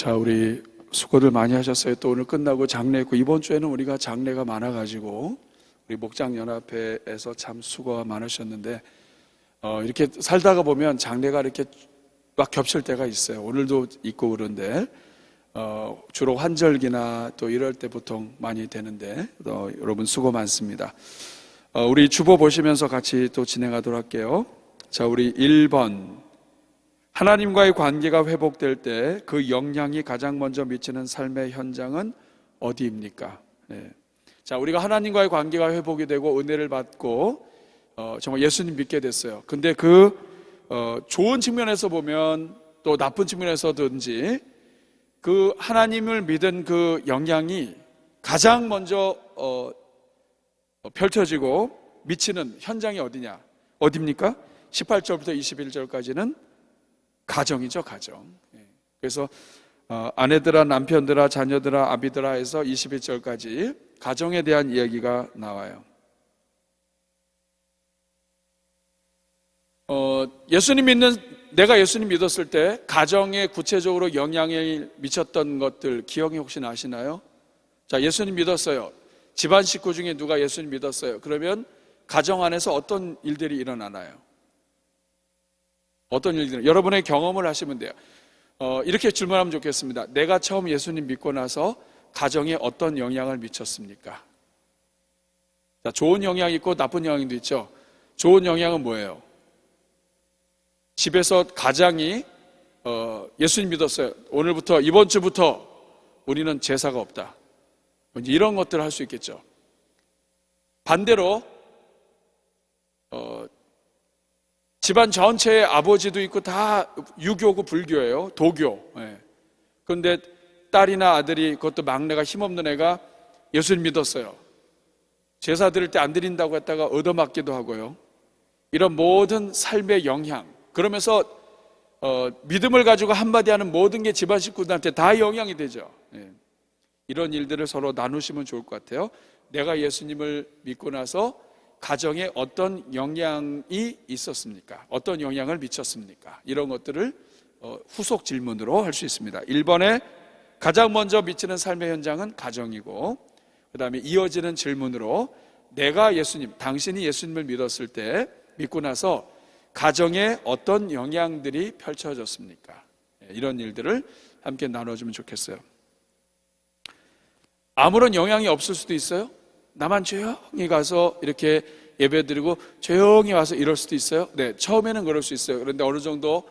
자, 우리 수고들 많이 하셨어요. 또 오늘 끝나고 장례했고, 이번 주에는 우리가 장례가 많아가지고 우리 목장연합회에서 참 수고가 많으셨는데, 이렇게 살다가 보면 장례가 이렇게 막 겹칠 때가 있어요. 오늘도 있고 그런데 주로 환절기나 또 이럴 때 보통 많이 되는데, 여러분 수고 많습니다. 우리 주보 보시면서 같이 또 진행하도록 할게요. 자, 우리 1번, 하나님과의 관계가 회복될 때 그 영향이 가장 먼저 미치는 삶의 현장은 어디입니까? 네. 자, 우리가 하나님과의 관계가 회복이 되고 은혜를 받고 정말 예수님 믿게 됐어요. 근데 좋은 측면에서 보면 또 나쁜 측면에서든지 그 하나님을 믿은 그 영향이 가장 먼저 펼쳐지고 미치는 현장이 어디입니까? 18절부터 21절까지는 가정이죠, 가정. 그래서 아내들아, 남편들아, 자녀들아, 아비들아 해서 21절까지 가정에 대한 이야기가 나와요. 내가 예수님 믿었을 때 가정에 구체적으로 영향을 미쳤던 것들 기억이 혹시 나시나요? 자, 예수님 믿었어요. 집안 식구 중에 누가 예수님 믿었어요. 그러면 가정 안에서 어떤 일들이 일어나나요? 어떤 일들은 여러분의 경험을 하시면 돼요. 이렇게 질문하면 좋겠습니다. 내가 처음 예수님 믿고 나서 가정에 어떤 영향을 미쳤습니까? 자, 좋은 영향이 있고 나쁜 영향도 있죠. 좋은 영향은 뭐예요? 집에서 가장이 예수님 믿었어요. 오늘부터, 이번 주부터 우리는 제사가 없다. 이런 것들을 할 수 있겠죠. 반대로 집안 전체의 아버지도 있고 다 유교고 불교예요. 도교. 그런데 딸이나 아들이, 그것도 막내가 힘없는 애가 예수님 믿었어요. 제사 드릴 때 안 드린다고 했다가 얻어맞기도 하고요. 이런 모든 삶의 영향, 그러면서 믿음을 가지고 한마디 하는 모든 게 집안 식구들한테 다 영향이 되죠. 이런 일들을 서로 나누시면 좋을 것 같아요. 내가 예수님을 믿고 나서 가정에 어떤 영향이 있었습니까? 어떤 영향을 미쳤습니까? 이런 것들을 후속 질문으로 할 수 있습니다. 1번에 가장 먼저 미치는 삶의 현장은 가정이고, 그 다음에 이어지는 질문으로 내가 당신이 예수님을 믿고 나서 가정에 어떤 영향들이 펼쳐졌습니까? 이런 일들을 함께 나눠주면 좋겠어요. 아무런 영향이 없을 수도 있어요. 나만 조용히 가서 이렇게 예배드리고 조용히 와서 이럴 수도 있어요. 네, 처음에는 그럴 수 있어요. 그런데 어느 정도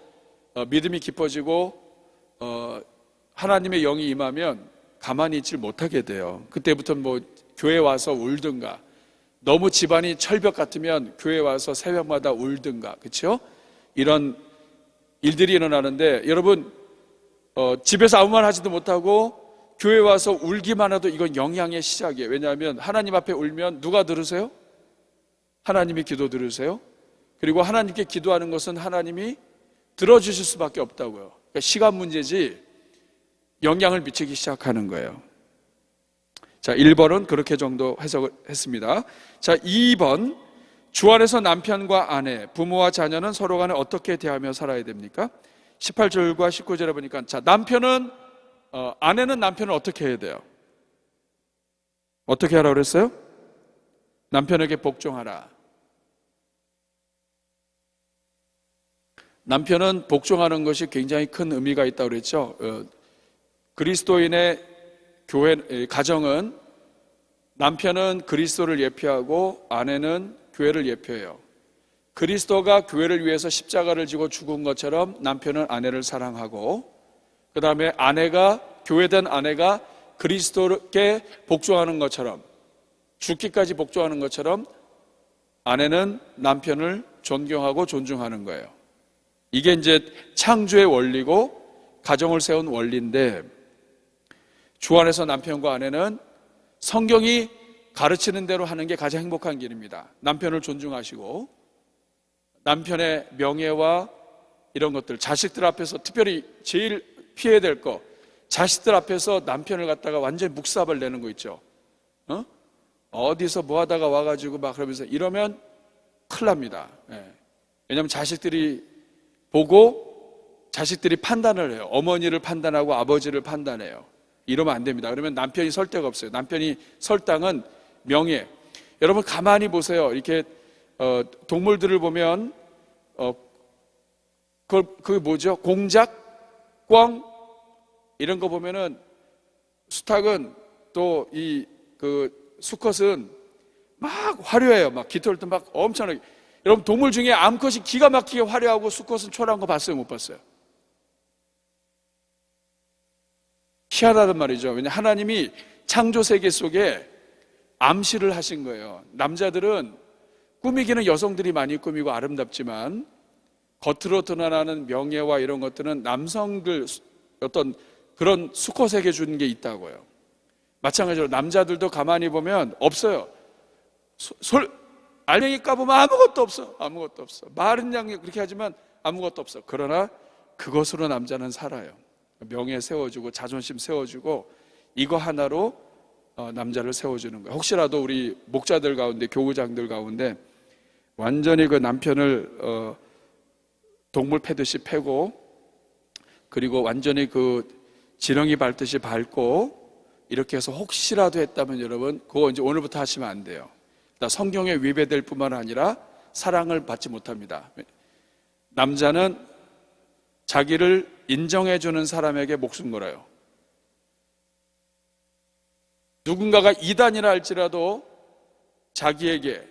믿음이 깊어지고 하나님의 영이 임하면 가만히 있질 못하게 돼요. 그때부터는 교회 와서 울든가, 너무 집안이 철벽 같으면 교회 와서 새벽마다 울든가, 그렇죠? 이런 일들이 일어나는데, 여러분 집에서 아무 말 하지도 못하고 교회 와서 울기만 해도 이건 영향의 시작이에요. 왜냐하면 하나님 앞에 울면 누가 들으세요? 하나님이 기도 들으세요. 그리고 하나님께 기도하는 것은 하나님이 들어주실 수밖에 없다고요. 그러니까 시간 문제지 영향을 미치기 시작하는 거예요. 자, 1번은 그렇게 정도 해석을 했습니다. 자, 2번, 주 안에서 남편과 아내, 부모와 자녀는 서로 간에 어떻게 대하며 살아야 됩니까? 18절과 19절에 보니까, 자, 아내는 남편을 어떻게 해야 돼요? 어떻게 하라고 그랬어요? 남편에게 복종하라. 남편은 복종하는 것이 굉장히 큰 의미가 있다고 그랬죠. 그리스도인의 가정은 남편은 그리스도를 예표하고 아내는 교회를 예표해요. 그리스도가 교회를 위해서 십자가를 지고 죽은 것처럼 남편은 아내를 사랑하고, 그 다음에 교회된 아내가 그리스도께 복종하는 것처럼, 죽기까지 복종하는 것처럼 아내는 남편을 존경하고 존중하는 거예요. 이게 이제 창조의 원리고 가정을 세운 원리인데, 주 안에서 남편과 아내는 성경이 가르치는 대로 하는 게 가장 행복한 길입니다. 남편을 존중하시고 남편의 명예와 이런 것들, 자식들 앞에서 특별히 제일 피해야 될 거, 자식들 앞에서 남편을 갖다가 완전히 묵사발 내는 거 있죠. 어디서 뭐 하다가 와가지고 막 그러면서 이러면 큰일 납니다. 왜냐하면 자식들이 보고 자식들이 판단을 해요. 어머니를 판단하고 아버지를 판단해요. 이러면 안 됩니다. 그러면 남편이 설 데가 없어요. 남편이 설 땅은 명예. 여러분 가만히 보세요. 이렇게 동물들을 보면 그게 뭐죠? 공작, 꿩 이런 거 보면은 수탉은 또 수컷은 막 화려해요. 막 깃털도 막 엄청나게. 여러분 동물 중에 암컷이 기가 막히게 화려하고 수컷은 초라한 거 봤어요? 못 봤어요? 희한하단 말이죠. 왜냐하면 하나님이 창조 세계 속에 암시를 하신 거예요. 남자들은 꾸미기는 여성들이 많이 꾸미고 아름답지만 겉으로 드러나는 명예와 이런 것들은 남성들 어떤 그런 수컷에게 주는 게 있다고요. 마찬가지로 남자들도 가만히 보면 없어요. 알맹이 까보면 아무것도 없어. 아무것도 없어. 말은 그냥 그렇게 하지만 아무것도 없어. 그러나 그것으로 남자는 살아요. 명예 세워주고 자존심 세워주고 이거 하나로 남자를 세워주는 거예요. 혹시라도 우리 목자들 가운데 교구장들 가운데 완전히 그 남편을 동물 패듯이 패고 그리고 완전히 그 지렁이 밟듯이 밟고 이렇게 해서 혹시라도 했다면 여러분 그거 이제 오늘부터 하시면 안 돼요. 성경에 위배될 뿐만 아니라 사랑을 받지 못합니다. 남자는 자기를 인정해주는 사람에게 목숨 걸어요. 누군가가 이단이라 할지라도 자기에게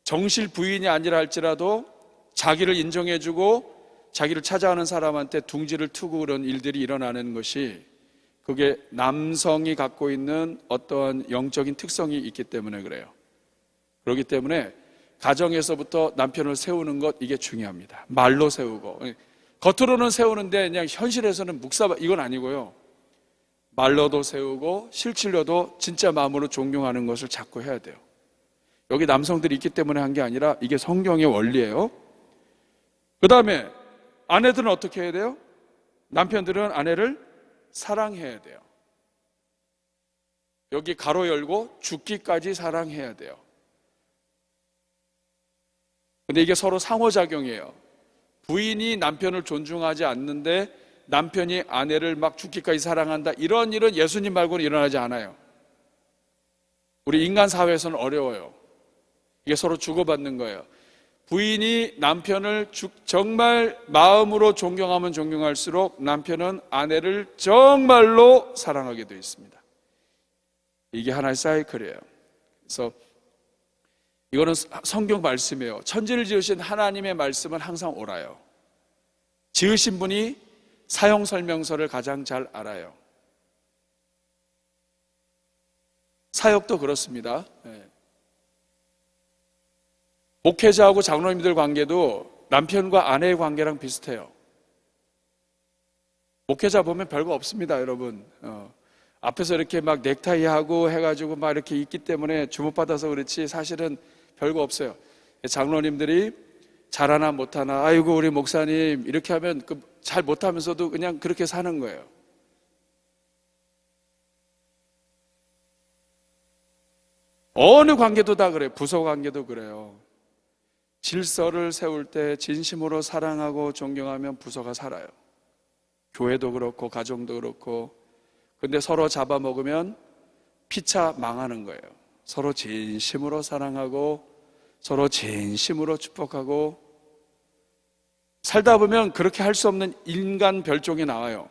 정실 부인이 아니라 할지라도 자기를 인정해주고 자기를 찾아가는 사람한테 둥지를 트고 그런 일들이 일어나는 것이 그게 남성이 갖고 있는 어떠한 영적인 특성이 있기 때문에 그래요. 그렇기 때문에 가정에서부터 남편을 세우는 것 이게 중요합니다. 말로 세우고 겉으로는 세우는데 그냥 현실에서는 이건 아니고요. 말로도 세우고 실질로도 진짜 마음으로 존경하는 것을 자꾸 해야 돼요. 여기 남성들이 있기 때문에 한 게 아니라 이게 성경의 원리예요. 그 다음에 아내들은 어떻게 해야 돼요? 남편들은 아내를 사랑해야 돼요. 여기 가로 열고 죽기까지 사랑해야 돼요. 근데 이게 서로 상호작용이에요. 부인이 남편을 존중하지 않는데 남편이 아내를 막 죽기까지 사랑한다. 이런 일은 예수님 말고는 일어나지 않아요. 우리 인간 사회에서는 어려워요. 이게 서로 주고받는 거예요. 부인이 남편을 정말 마음으로 존경하면 존경할수록 남편은 아내를 정말로 사랑하게 되어 있습니다. 이게 하나의 사이클이에요. 그래서 이거는 성경 말씀이에요. 천지를 지으신 하나님의 말씀은 항상 옳아요. 지으신 분이 사용 설명서를 가장 잘 알아요. 사역도 그렇습니다. 목회자하고 장로님들 관계도 남편과 아내의 관계랑 비슷해요. 목회자 보면 별거 없습니다, 여러분. 앞에서 이렇게 막 넥타이 하고 해가지고 막 이렇게 있기 때문에 주목받아서 그렇지 사실은 별거 없어요. 장로님들이 잘하나 못하나 아이고 우리 목사님 이렇게 하면 잘 못하면서도 그냥 그렇게 사는 거예요. 어느 관계도 다 그래요. 부서 관계도 그래요. 질서를 세울 때 진심으로 사랑하고 존경하면 부서가 살아요. 교회도 그렇고 가정도 그렇고. 근데 서로 잡아먹으면 피차 망하는 거예요. 서로 진심으로 사랑하고 서로 진심으로 축복하고 살다 보면 그렇게 할 수 없는 인간 별종이 나와요.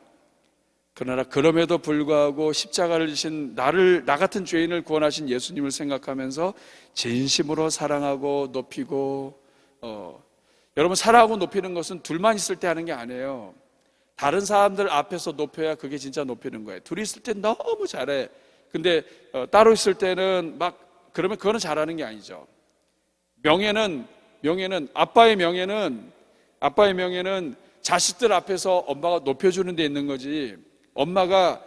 그러나 그럼에도 불구하고 십자가를 지신 나 같은 죄인을 구원하신 예수님을 생각하면서 진심으로 사랑하고 높이고 여러분 사랑하고 높이는 것은 둘만 있을 때 하는 게 아니에요. 다른 사람들 앞에서 높여야 그게 진짜 높이는 거예요. 둘이 있을 때 너무 잘해. 근데 따로 있을 때는 그러면 그거는 잘하는 게 아니죠. 명예는 아빠의 명예는 자식들 앞에서 엄마가 높여주는 데 있는 거지. 엄마가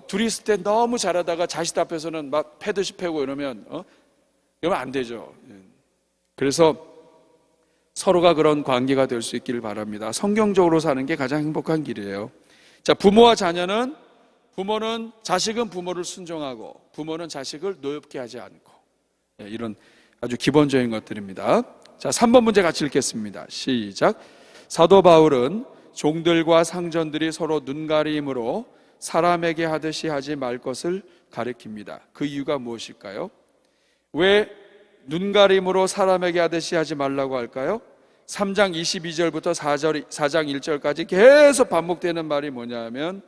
둘이 있을 때 너무 잘하다가 자식 앞에서는 막 패듯이 패고 이러면 안 되죠. 그래서 서로가 그런 관계가 될 수 있기를 바랍니다. 성경적으로 사는 게 가장 행복한 길이에요. 자, 부모와 자녀는 자식은 부모를 순종하고 부모는 자식을 노엽게 하지 않고 이런 아주 기본적인 것들입니다. 자, 3번 문제 같이 읽겠습니다. 시작. 사도 바울은 종들과 상전들이 서로 눈가림으로 사람에게 하듯이 하지 말 것을 가리킵니다. 그 이유가 무엇일까요? 왜 눈가림으로 사람에게 하듯이 하지 말라고 할까요? 3장 22절부터 4장 1절까지 계속 반복되는 말이 뭐냐면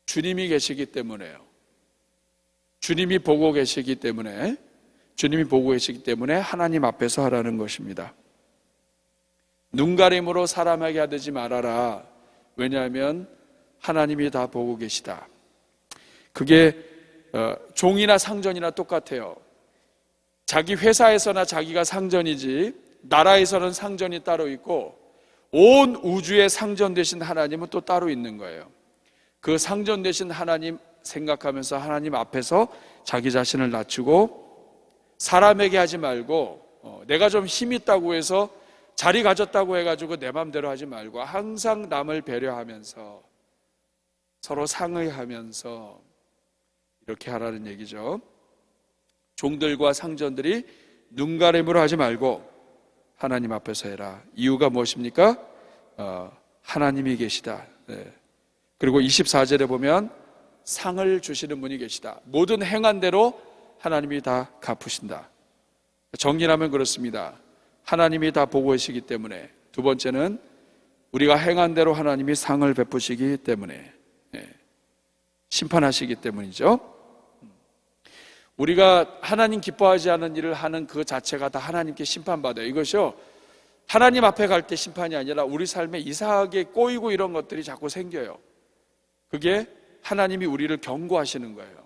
주님이 계시기 때문에요. 주님이 보고 계시기 때문에 하나님 앞에서 하라는 것입니다. 눈가림으로 사람에게 하지 말아라. 왜냐하면 하나님이 다 보고 계시다. 그게 종이나 상전이나 똑같아요. 자기 회사에서나 자기가 상전이지 나라에서는 상전이 따로 있고 온 우주의 상전 되신 하나님은 또 따로 있는 거예요. 그 상전 되신 하나님 생각하면서 하나님 앞에서 자기 자신을 낮추고 사람에게 하지 말고 내가 좀 힘 있다고 해서 자리 가졌다고 해가지고 내 맘대로 하지 말고 항상 남을 배려하면서 서로 상의하면서 이렇게 하라는 얘기죠. 종들과 상전들이 눈가림으로 하지 말고 하나님 앞에서 해라. 이유가 무엇입니까? 하나님이 계시다. 네. 그리고 24절에 보면 상을 주시는 분이 계시다. 모든 행한 대로 하나님이 다 갚으신다. 정리하면 그렇습니다. 하나님이 다 보고 계시기 때문에, 두 번째는 우리가 행한 대로 하나님이 상을 베푸시기 때문에, 심판하시기 때문이죠. 우리가 하나님 기뻐하지 않은 일을 하는 그 자체가 다 하나님께 심판받아요. 이것이요, 하나님 앞에 갈 때 심판이 아니라 우리 삶에 이상하게 꼬이고 이런 것들이 자꾸 생겨요. 그게 하나님이 우리를 경고하시는 거예요.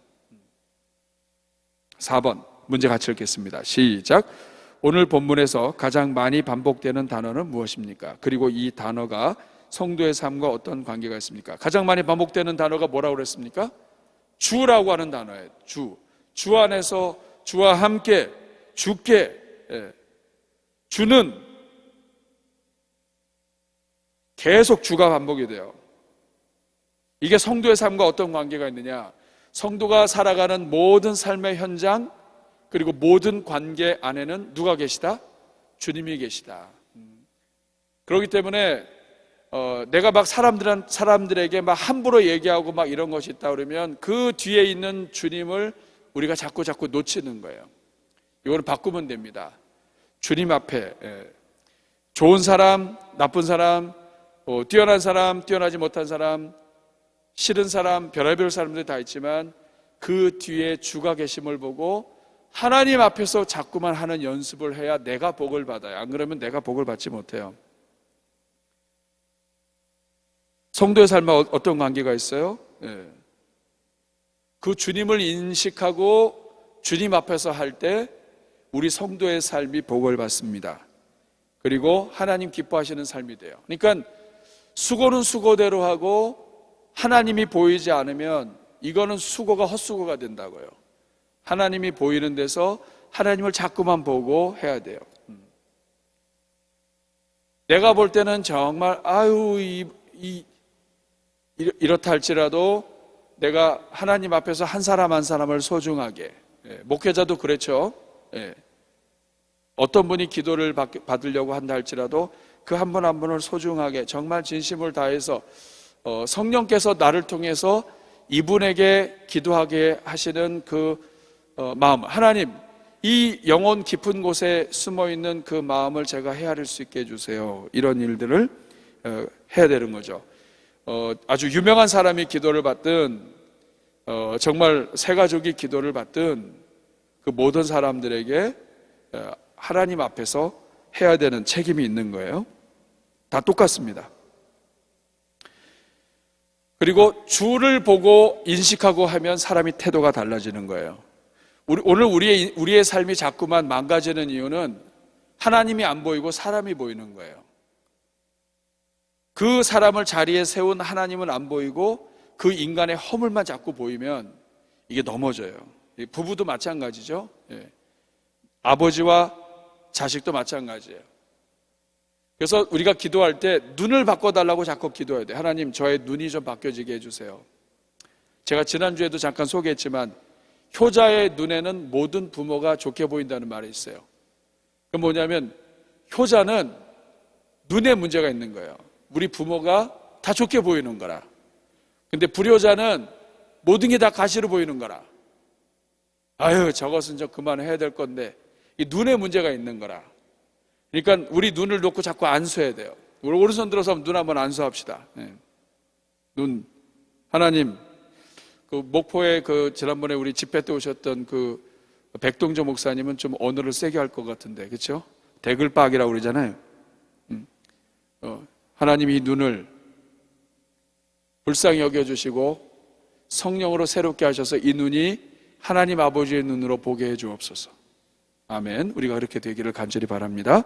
4번 문제 같이 읽겠습니다. 시작. 오늘 본문에서 가장 많이 반복되는 단어는 무엇입니까? 그리고 이 단어가 성도의 삶과 어떤 관계가 있습니까? 가장 많이 반복되는 단어가 뭐라고 그랬습니까? 주라고 하는 단어예요. 주 안에서 주와 함께, 주께, 주는 계속 주가 반복이 돼요. 이게 성도의 삶과 어떤 관계가 있느냐? 성도가 살아가는 모든 삶의 현장, 그리고 모든 관계 안에는 누가 계시다? 주님이 계시다. 그렇기 때문에 내가 막 사람들에게 막 함부로 얘기하고 막 이런 것이 있다 그러면 그 뒤에 있는 주님을 우리가 자꾸 놓치는 거예요. 이거는 바꾸면 됩니다. 주님 앞에 좋은 사람, 나쁜 사람, 뛰어난 사람, 뛰어나지 못한 사람, 싫은 사람, 별의별 사람들이 다 있지만 그 뒤에 주가 계심을 보고 하나님 앞에서 자꾸만 하는 연습을 해야 내가 복을 받아요. 안 그러면 내가 복을 받지 못해요. 성도의 삶과 어떤 관계가 있어요? 그 주님을 인식하고 주님 앞에서 할 때 우리 성도의 삶이 복을 받습니다. 그리고 하나님 기뻐하시는 삶이 돼요. 그러니까 수고는 수고대로 하고 하나님이 보이지 않으면 이거는 수고가 헛수고가 된다고요. 하나님이 보이는 데서 하나님을 자꾸만 보고 해야 돼요. 내가 볼 때는 정말 이렇다 할지라도 내가 하나님 앞에서 한 사람 한 사람을 소중하게, 목회자도 그렇죠. 어떤 분이 기도를 받으려고 한다 할지라도 그 한 분 한 분을 소중하게 정말 진심을 다해서 성령께서 나를 통해서 이분에게 기도하게 하시는 그 마음, 하나님 이 영혼 깊은 곳에 숨어있는 그 마음을 제가 헤아릴 수 있게 해주세요. 이런 일들을 해야 되는 거죠. 아주 유명한 사람이 기도를 받든 정말 새 가족이 기도를 받든 그 모든 사람들에게 하나님 앞에서 해야 되는 책임이 있는 거예요. 다 똑같습니다. 그리고 주를 보고 인식하고 하면 사람이 태도가 달라지는 거예요. 오늘 우리의 삶이 자꾸만 망가지는 이유는 하나님이 안 보이고 사람이 보이는 거예요. 그 사람을 자리에 세운 하나님은 안 보이고 그 인간의 허물만 자꾸 보이면 이게 넘어져요. 부부도 마찬가지죠. 아버지와 자식도 마찬가지예요. 그래서 우리가 기도할 때 눈을 바꿔달라고 자꾸 기도해야 돼요. 하나님 저의 눈이 좀 바뀌어지게 해주세요. 제가 지난주에도 잠깐 소개했지만 효자의 눈에는 모든 부모가 좋게 보인다는 말이 있어요. 그 뭐냐면 효자는 눈에 문제가 있는 거예요. 우리 부모가 다 좋게 보이는 거라. 근데 불효자는 모든 게 다 가시로 보이는 거라. 아유, 저것은 좀 그만해야 될 건데, 이 눈에 문제가 있는 거라. 그러니까 우리 눈을 놓고 자꾸 안수해야 돼요. 우리 오른손 들어서 눈 한번 안수합시다. 네. 눈. 하나님, 그 목포에 그 지난번에 우리 집회 때 오셨던 그 백동조 목사님은 좀 언어를 세게 할 것 같은데, 그렇죠? 대글박이라고 그러잖아요. 하나님이 이 눈을 불쌍히 여겨주시고 성령으로 새롭게 하셔서 이 눈이 하나님 아버지의 눈으로 보게 해 주옵소서. 아멘. 우리가 그렇게 되기를 간절히 바랍니다.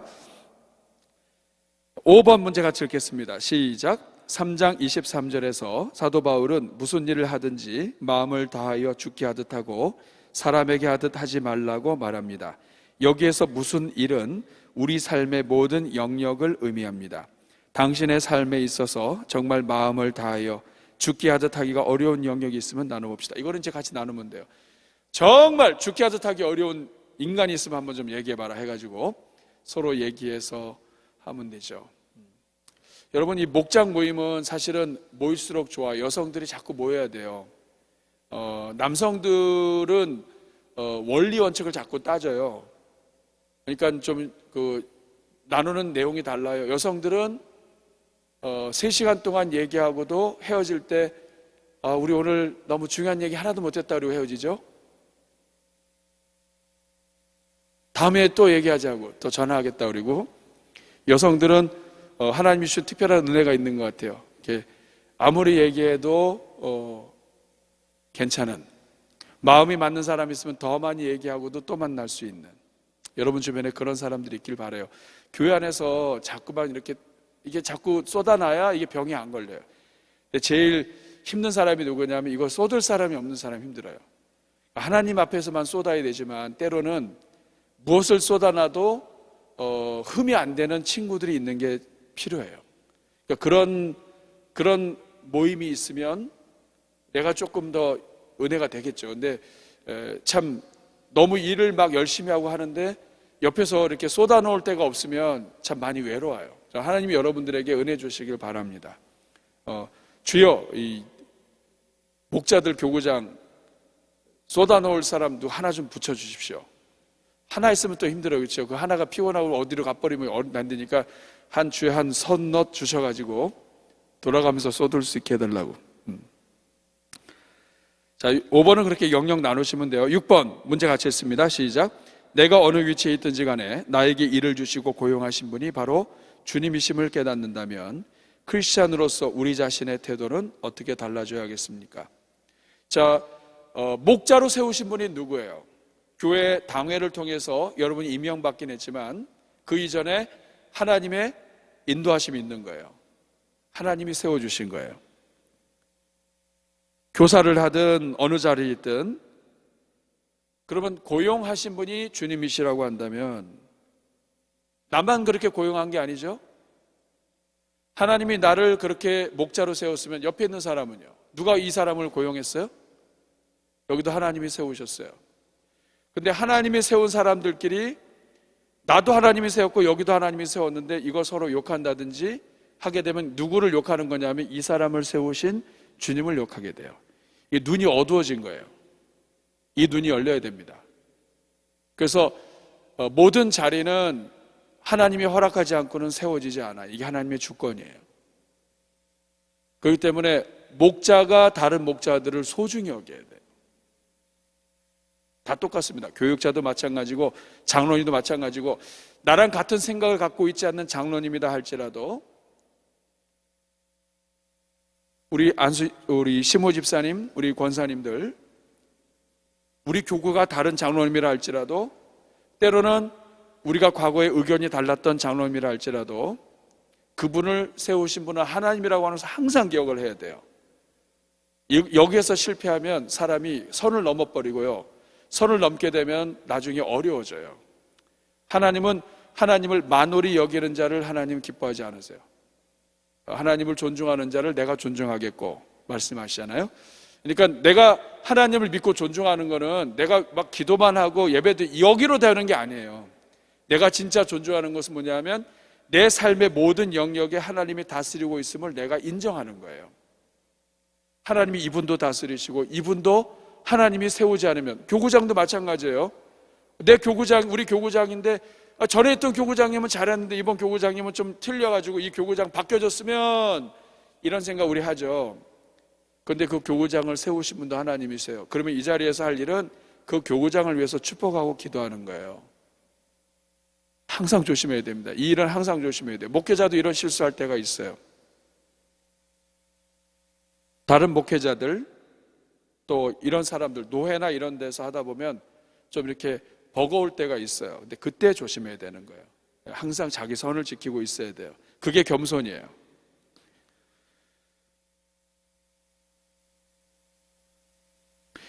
5번 문제 같이 읽겠습니다. 시작. 3장 23절에서 사도 바울은 무슨 일을 하든지 마음을 다하여 죽게 하듯 하고 사람에게 하듯 하지 말라고 말합니다. 여기에서 무슨 일은 우리 삶의 모든 영역을 의미합니다. 당신의 삶에 있어서 정말 마음을 다하여 죽게 하듯 하기가 어려운 영역이 있으면 나눠봅시다. 이거는 이제 같이 나누면 돼요. 정말 죽게 하듯 하기 어려운 인간이 있으면 한번 좀 얘기해봐라 해가지고 서로 얘기해서 하면 되죠. 여러분, 이 목장 모임은 사실은 모일수록 좋아. 여성들이 자꾸 모여야 돼요. 남성들은 원리 원칙을 자꾸 따져요. 그러니까 좀 나누는 내용이 달라요. 여성들은 3시간 동안 얘기하고도 헤어질 때 우리 오늘 너무 중요한 얘기 하나도 못했다 그러고 헤어지죠. 다음에 또 얘기하자고 또 전화하겠다 그러고, 여성들은 하나님이 주신 특별한 은혜가 있는 것 같아요. 이렇게 아무리 얘기해도 괜찮은, 마음이 맞는 사람이 있으면 더 많이 얘기하고도 또 만날 수 있는, 여러분 주변에 그런 사람들이 있길 바라요. 교회 안에서 자꾸만 이게 자꾸 쏟아놔야 이게 병이 안 걸려요. 근데 제일 힘든 사람이 누구냐면 이거 쏟을 사람이 없는 사람이 힘들어요. 하나님 앞에서만 쏟아야 되지만 때로는 무엇을 쏟아놔도 흠이 안 되는 친구들이 있는 게 필요해요. 그러니까 그런 모임이 있으면 내가 조금 더 은혜가 되겠죠. 근데 참 너무 일을 막 열심히 하고 하는데 옆에서 이렇게 쏟아놓을 데가 없으면 참 많이 외로워요. 하나님이 여러분들에게 은혜 주시길 바랍니다. 주여, 이 목자들 교구장 쏟아놓을 사람도 하나 좀 붙여주십시오. 하나 있으면 또 힘들어요. 그렇죠? 그 하나가 피곤하고 어디로 가버리면 안 되니까 한 주에 한 선 주셔가지고 돌아가면서 쏟을 수 있게 해달라고. 자, 5번은 그렇게 영역 나누시면 돼요. 6번 문제 같이 했습니다. 시작. 내가 어느 위치에 있든지 간에 나에게 일을 주시고 고용하신 분이 바로 주님이심을 깨닫는다면 크리스찬으로서 우리 자신의 태도는 어떻게 달라져야겠습니까? 자, 목자로 세우신 분이 누구예요? 교회 당회를 통해서 여러분이 임명받긴 했지만 그 이전에 하나님의 인도하심이 있는 거예요. 하나님이 세워주신 거예요. 교사를 하든 어느 자리에 있든, 그러면 고용하신 분이 주님이시라고 한다면 나만 그렇게 고용한 게 아니죠? 하나님이 나를 그렇게 목자로 세웠으면 옆에 있는 사람은요? 누가 이 사람을 고용했어요? 여기도 하나님이 세우셨어요. 근데 하나님이 세운 사람들끼리 나도 하나님이 세웠고 여기도 하나님이 세웠는데 이거 서로 욕한다든지 하게 되면 누구를 욕하는 거냐면 이 사람을 세우신 주님을 욕하게 돼요. 이 눈이 어두워진 거예요. 이 눈이 열려야 됩니다. 그래서 모든 자리는 하나님이 허락하지 않고는 세워지지 않아요. 이게 하나님의 주권이에요. 그렇기 때문에 목자가 다른 목자들을 소중히 여겨야 돼요. 다 똑같습니다. 교육자도 마찬가지고 장로님도 마찬가지고, 나랑 같은 생각을 갖고 있지 않는 장로님이다 할지라도 우리 시모 집사님, 우리 권사님들, 우리 교구가 다른 장로님이라 할지라도, 때로는 우리가 과거에 의견이 달랐던 장로님이라 할지라도 그분을 세우신 분은 하나님이라고 하면서 항상 기억을 해야 돼요. 여기에서 실패하면 사람이 선을 넘어버리고요, 선을 넘게 되면 나중에 어려워져요. 하나님은 하나님을 만홀히 여기는 자를 하나님 기뻐하지 않으세요. 하나님을 존중하는 자를 내가 존중하겠고 말씀하시잖아요. 그러니까 내가 하나님을 믿고 존중하는 거는 내가 막 기도만 하고 예배도 여기로 되는 게 아니에요. 내가 진짜 존중하는 것은 뭐냐면 내 삶의 모든 영역에 하나님이 다스리고 있음을 내가 인정하는 거예요. 하나님이 이분도 다스리시고 이분도 하나님이 세우지 않으면, 교구장도 마찬가지예요. 내 교구장, 우리 교구장인데 전에 있던 교구장님은 잘했는데 이번 교구장님은 좀 틀려가지고 이 교구장 바뀌어졌으면, 이런 생각 우리 하죠. 그런데 그 교구장을 세우신 분도 하나님이세요. 그러면 이 자리에서 할 일은 그 교구장을 위해서 축복하고 기도하는 거예요. 항상 조심해야 됩니다. 이 일은 항상 조심해야 돼요. 목회자도 이런 실수할 때가 있어요. 다른 목회자들, 또 이런 사람들, 노회나 이런 데서 하다 보면 좀 이렇게 버거울 때가 있어요. 근데 그때 조심해야 되는 거예요. 항상 자기 선을 지키고 있어야 돼요. 그게 겸손이에요.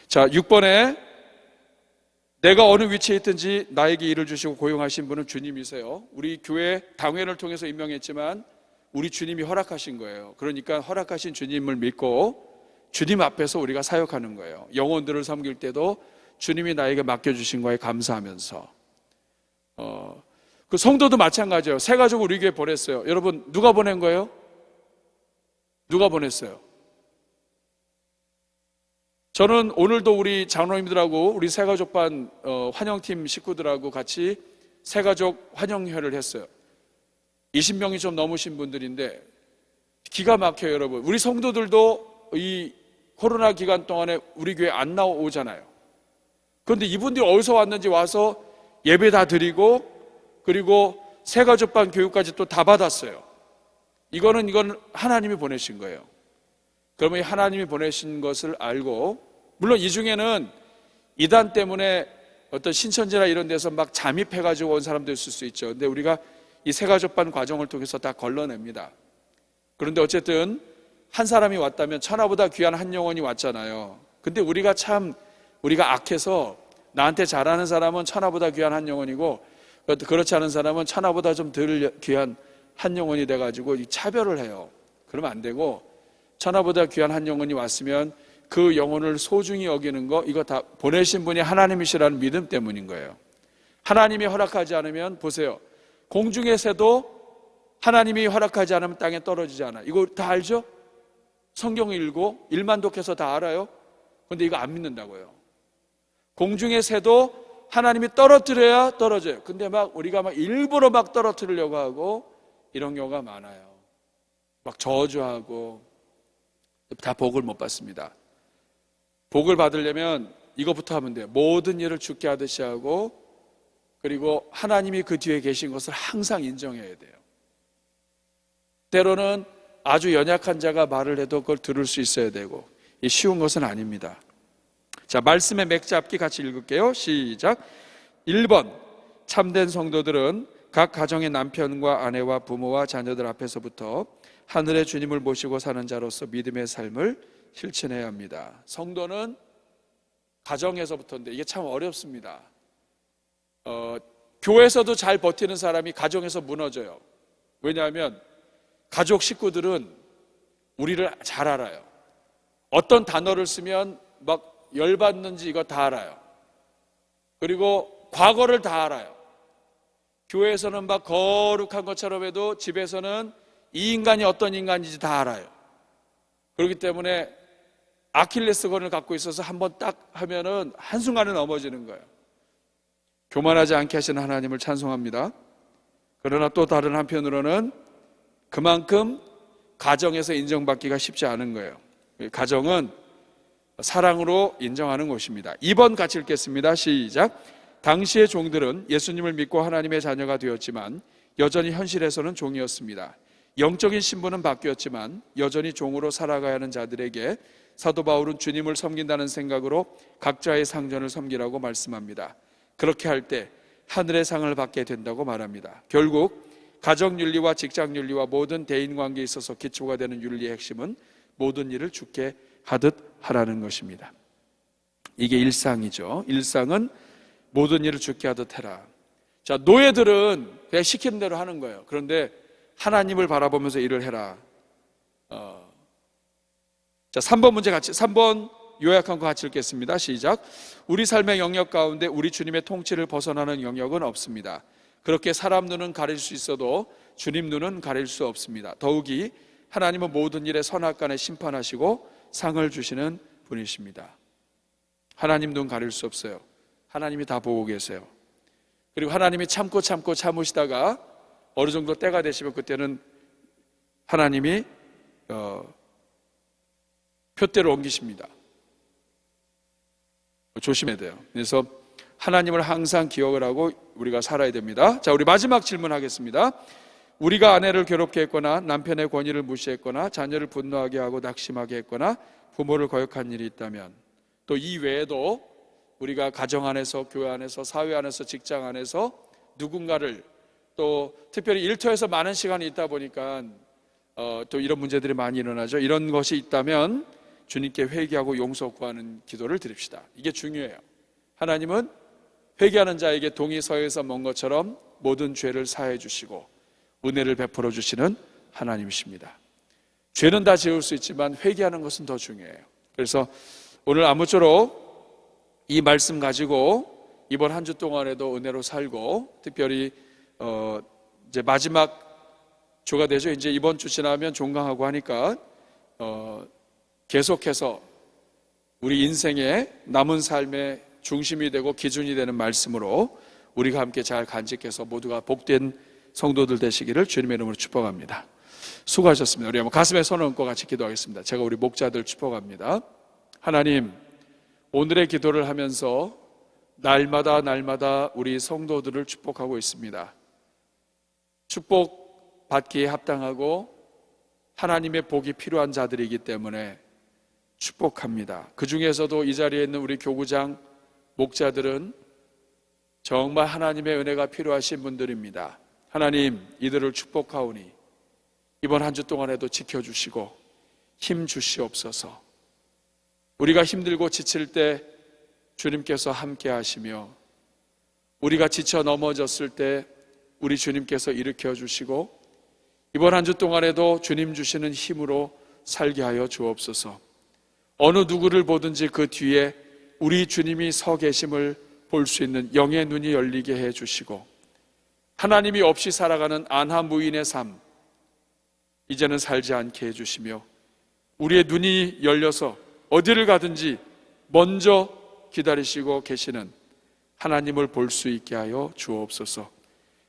자, 6번에 내가 어느 위치에 있든지 나에게 일을 주시고 고용하신 분은 주님이세요. 우리 교회 당회를 통해서 임명했지만 우리 주님이 허락하신 거예요. 그러니까 허락하신 주님을 믿고 주님 앞에서 우리가 사역하는 거예요. 영혼들을 섬길 때도 주님이 나에게 맡겨주신 거에 감사하면서. 그 성도도 마찬가지예요. 새 가족 우리 교회 보냈어요. 여러분, 누가 보낸 거예요? 누가 보냈어요? 저는 오늘도 우리 장로님들하고 우리 새가족반 환영팀 식구들하고 같이 새가족 환영회를 했어요. 20명이 좀 넘으신 분들인데 기가 막혀요. 여러분, 우리 성도들도 이 코로나 기간 동안에 우리 교회 안 나오잖아요. 그런데 이분들이 어디서 왔는지 와서 예배 다 드리고, 그리고 새가족반 교육까지 또 다 받았어요. 이건 하나님이 보내신 거예요. 그러면 이 하나님이 보내신 것을 알고, 물론 이 중에는 이단 때문에 어떤 신천지나 이런 데서 막 잠입해가지고 온 사람도 있을 수 있죠. 근데 우리가 이 새가족반 과정을 통해서 다 걸러냅니다. 그런데 어쨌든 한 사람이 왔다면 천하보다 귀한 한 영혼이 왔잖아요. 근데 우리가 악해서 나한테 잘하는 사람은 천하보다 귀한 한 영혼이고, 그렇지 않은 사람은 천하보다 좀 덜 귀한 한 영혼이 돼가지고 이 차별을 해요. 그러면 안 되고, 천하보다 귀한 한 영혼이 왔으면 그 영혼을 소중히 여기는 거, 이거 다 보내신 분이 하나님이시라는 믿음 때문인 거예요. 하나님이 허락하지 않으면, 보세요, 공중의 새도 하나님이 허락하지 않으면 땅에 떨어지지 않아요. 이거 다 알죠? 성경 읽고 일만독해서 다 알아요. 그런데 이거 안 믿는다고요. 공중의 새도 하나님이 떨어뜨려야 떨어져요. 근데 우리가 일부러 떨어뜨리려고 하고 이런 경우가 많아요. 저주하고 다 복을 못 받습니다. 복을 받으려면 이것부터 하면 돼요. 모든 일을 주께 하듯이 하고, 그리고 하나님이 그 뒤에 계신 것을 항상 인정해야 돼요. 때로는 아주 연약한 자가 말을 해도 그걸 들을 수 있어야 되고, 이 쉬운 것은 아닙니다. 자, 말씀의 맥 잡기 같이 읽을게요. 시작. 1번, 참된 성도들은 각 가정의 남편과 아내와 부모와 자녀들 앞에서부터 하늘의 주님을 모시고 사는 자로서 믿음의 삶을 실천해야 합니다. 성도는 가정에서부터인데 이게 참 어렵습니다. 교회에서도 잘 버티는 사람이 가정에서 무너져요. 왜냐하면 가족 식구들은 우리를 잘 알아요. 어떤 단어를 쓰면 열받는지 이거 다 알아요. 그리고 과거를 다 알아요. 교회에서는 거룩한 것처럼 해도 집에서는 이 인간이 어떤 인간인지 다 알아요. 그렇기 때문에 아킬레스건을 갖고 있어서 한번 딱 하면은 한순간에 넘어지는 거예요. 교만하지 않게 하시는 하나님을 찬송합니다. 그러나 또 다른 한편으로는 그만큼 가정에서 인정받기가 쉽지 않은 거예요. 가정은 사랑으로 인정하는 곳입니다. 2번 같이 읽겠습니다. 시작. 당시의 종들은 예수님을 믿고 하나님의 자녀가 되었지만 여전히 현실에서는 종이었습니다. 영적인 신분은 바뀌었지만 여전히 종으로 살아가야 하는 자들에게 사도 바울은 주님을 섬긴다는 생각으로 각자의 상전을 섬기라고 말씀합니다. 그렇게 할 때 하늘의 상을 받게 된다고 말합니다. 결국 가정윤리와 직장윤리와 모든 대인관계에 있어서 기초가 되는 윤리의 핵심은 모든 일을 주께 하듯 하라는 것입니다. 이게 일상이죠. 일상은 모든 일을 주께 하듯 해라. 자, 노예들은 그냥 시키는 대로 하는 거예요. 그런데 하나님을 바라보면서 일을 해라. 자, 3번 문제 3번 요약한 거 같이 읽겠습니다. 시작. 우리 삶의 영역 가운데 우리 주님의 통치를 벗어나는 영역은 없습니다. 그렇게 사람 눈은 가릴 수 있어도 주님 눈은 가릴 수 없습니다. 더욱이 하나님은 모든 일에 선악간에 심판하시고 상을 주시는 분이십니다. 하나님 눈 가릴 수 없어요. 하나님이 다 보고 계세요. 그리고 하나님이 참고 참으시다가 어느 정도 때가 되시면 그때는 하나님이 표대로 옮기십니다. 조심해야 돼요. 그래서 하나님을 항상 기억을 하고 우리가 살아야 됩니다. 자, 우리 마지막 질문하겠습니다. 우리가 아내를 괴롭게 했거나 남편의 권위를 무시했거나 자녀를 분노하게 하고 낙심하게 했거나 부모를 거역한 일이 있다면, 또 이 외에도 우리가 가정 안에서, 교회 안에서, 사회 안에서, 직장 안에서 누군가를, 또 특별히 일터에서 많은 시간이 있다 보니까 또 이런 문제들이 많이 일어나죠. 이런 것이 있다면 주님께 회개하고 용서 구하는 기도를 드립시다. 이게 중요해요. 하나님은 회개하는 자에게 동이 서에서 먼 것처럼 모든 죄를 사해 주시고 은혜를 베풀어 주시는 하나님이십니다. 죄는 다 지을 수 있지만 회개하는 것은 더 중요해요. 그래서 오늘 아무쪼록 이 말씀 가지고 이번 한 주 동안에도 은혜로 살고, 특별히 이제 마지막 주가 되죠. 이제 이번 주 지나면 종강하고 하니까 계속해서 우리 인생의 남은 삶의 중심이 되고 기준이 되는 말씀으로 우리가 함께 잘 간직해서 모두가 복된 성도들 되시기를 주님의 이름으로 축복합니다. 수고하셨습니다. 우리 한번 가슴에 손을 얹고 같이 기도하겠습니다. 제가 우리 목자들 축복합니다. 하나님, 오늘의 기도를 하면서 날마다 우리 성도들을 축복하고 있습니다. 축복 받기에 합당하고 하나님의 복이 필요한 자들이기 때문에 축복합니다. 그 중에서도 이 자리에 있는 우리 교구장 목자들은 정말 하나님의 은혜가 필요하신 분들입니다. 하나님, 이들을 축복하오니 이번 한 주 동안에도 지켜주시고 힘 주시옵소서. 우리가 힘들고 지칠 때 주님께서 함께 하시며, 우리가 지쳐 넘어졌을 때 우리 주님께서 일으켜 주시고, 이번 한 주 동안에도 주님 주시는 힘으로 살게 하여 주옵소서. 어느 누구를 보든지 그 뒤에 우리 주님이 서 계심을 볼 수 있는 영의 눈이 열리게 해 주시고, 하나님이 없이 살아가는 안하무인의 삶 이제는 살지 않게 해 주시며, 우리의 눈이 열려서 어디를 가든지 먼저 기다리시고 계시는 하나님을 볼 수 있게 하여 주옵소서.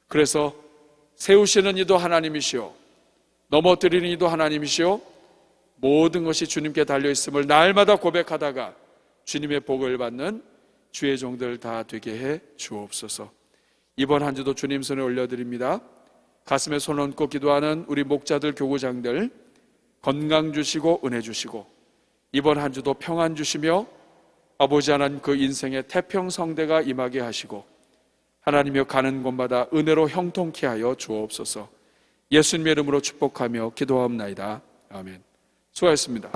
그래서 세우시는 이도 하나님이시오, 넘어뜨리는 이도 하나님이시오, 모든 것이 주님께 달려있음을 날마다 고백하다가 주님의 복을 받는 주의 종들 다 되게 해 주옵소서. 이번 한 주도 주님 손에 올려드립니다. 가슴에 손 얹고 기도하는 우리 목자들, 교구장들 건강 주시고 은혜 주시고, 이번 한 주도 평안 주시며 아버지 하나님 그 인생의 태평성대가 임하게 하시고, 하나님여 가는 곳마다 은혜로 형통케 하여 주옵소서. 예수님의 이름으로 축복하며 기도하옵나이다. 아멘. 수고하셨습니다.